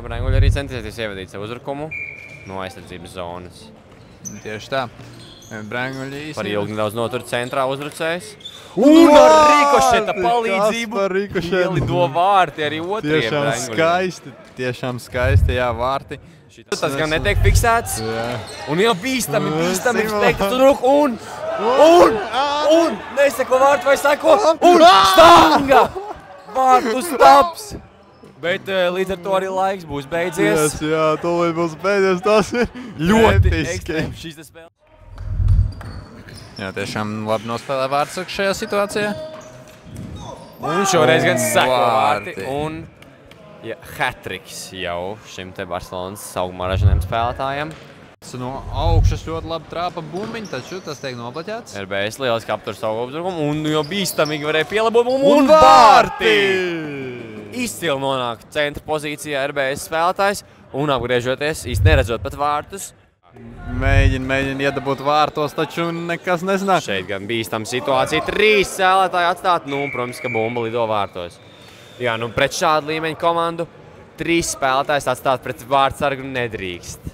Branguļi arī centīsies ievadīt savu uzbrukumu no aizsardzības zonas. Tieši tā. Branguļi īstenībā. Par ilgi nedaudz notur centrā uzbrucējs. Un ar rikošeta palīdzību ielido vārti arī otriem Branguļiem. Tiešām skaisti, jā, vārti. Tas gan netiek fiksēts. Un jau bīstami steigtas uzbruk un neseko vārtu vai seko un stanga! Vārtu staps! Bet līdz ar to arī laiks būs beidzies. Jā, tūlīt būs beidzies, tas ir ļoti ekstrēms šīs spēles. Jā, tiešām labi nospēlē Vārtsargs šajā situācijā. Un šoreiz gan seko vārti un hat-triks jau šim te Barcelonas augumā ražaniem spēlētājiem. No augšas ļoti labi trāpa bumbiņu, taču tas tiek noblaķēts. RBS lieliski aptur savu uzbrukumu un jau bīstamīgi varēja pielabot un vārti! Izcili nonāk centra pozīcijā RBS spēlētājs un apgriežoties, īsti neredzot pat vārtus. Mēģina iedabūt vārtos, taču nekas neznāk. Šeit gan bīstama situācija. 3 spēlētāji atstāt, nu, protams, ka bumba lido vārtos. Jā, nu, pret šādu līmeņu komandu 3 spēlētājs atstāt pret Vārtsargu nedrīkst.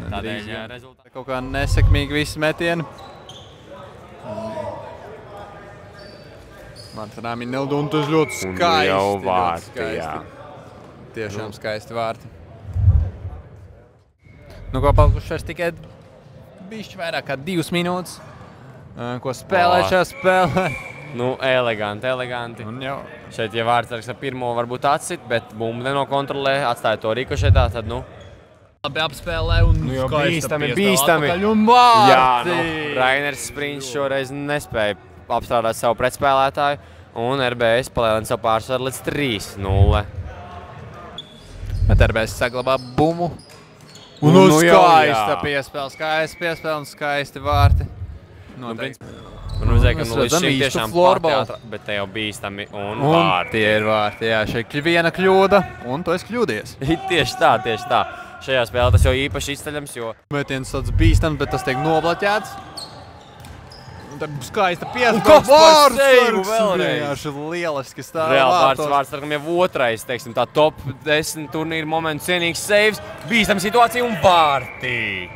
Tādēļ rezultāti. Kaut kā nesekmīgi visi metieni. Mantarām ir Nildu un tas ļoti skaisti. Un jau vārti, jā. Tiešām skaisti vārti. Nu, ko palikušais tikai bišķi vairāk kā 2 minūtes. Ko spēlēt šajā spēlē. Nu, eleganti. Un jau. Šeit, ja Vārtsargs ar pirmo varbūt atsit, bet bumbu nenokontrolē, atstāja to rikošetā, tad, nu. Labi apspēlē un bīstami. Un vārti! Jā, nu, Rainers Sprints šoreiz nespēja apstrādāt savu pretspēlētāju, un RBS palielina savu pārsvaru līdz 3-0. Bet RBS saglabā bumbu. Un skaista piespēle un skaisti vārti. Un redzēja, ka nu līdz šim tiešām pārti, bet te jau bīstami un vārti. Tie ir vārti, jā. Šeit viena kļūda, un tu esi kļūdies. Tieši tā. Šajā spēlē tas jau īpaši izceļams, jo... Metiens tāds bīstams, bet tas tiek noblaķēts. Un tad skaista piespēle. Vārtsargs vienkārši lieliski stāv vārtos. Vārtsargam jau otrais, teiksim, tā top 10 turnīra momentu cienīgs saves, bīstama situācija un vārti.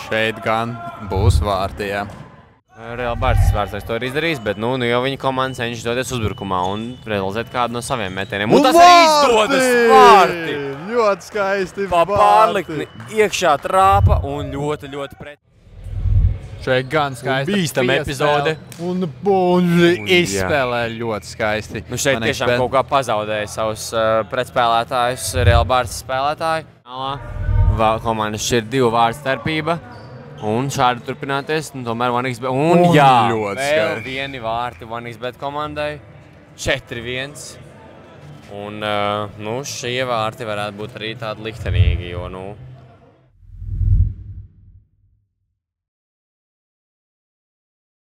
Šeit gan būs vārti, jā. Reāli Vārtsargs to ir izdarījis, bet nu jau viņa komanda cenšas doties uzbrukumā un realizēt kādu no saviem metieniem. Un tas arī izdodas vārti! Ļoti skaisti vārti! Pa pārlikni iekšā trāpa un ļoti pret. Šeit gan skaista bīstama epizode. Un izspēlē ļoti skaisti. Nu šeit tiešām kaut kā pazaudēja savus pretspēlētājus, Reāli Vārtsargs spēlētāji. Komandas šķir 2 vārtu starpība. Un šādi turpināties, un tomēr 1xBet. Un jā, vēl vieni vārti 1xBet komandai. 4-1. Un, nu, šie vārti varētu būt arī tādi liktenīgi, jo, nu,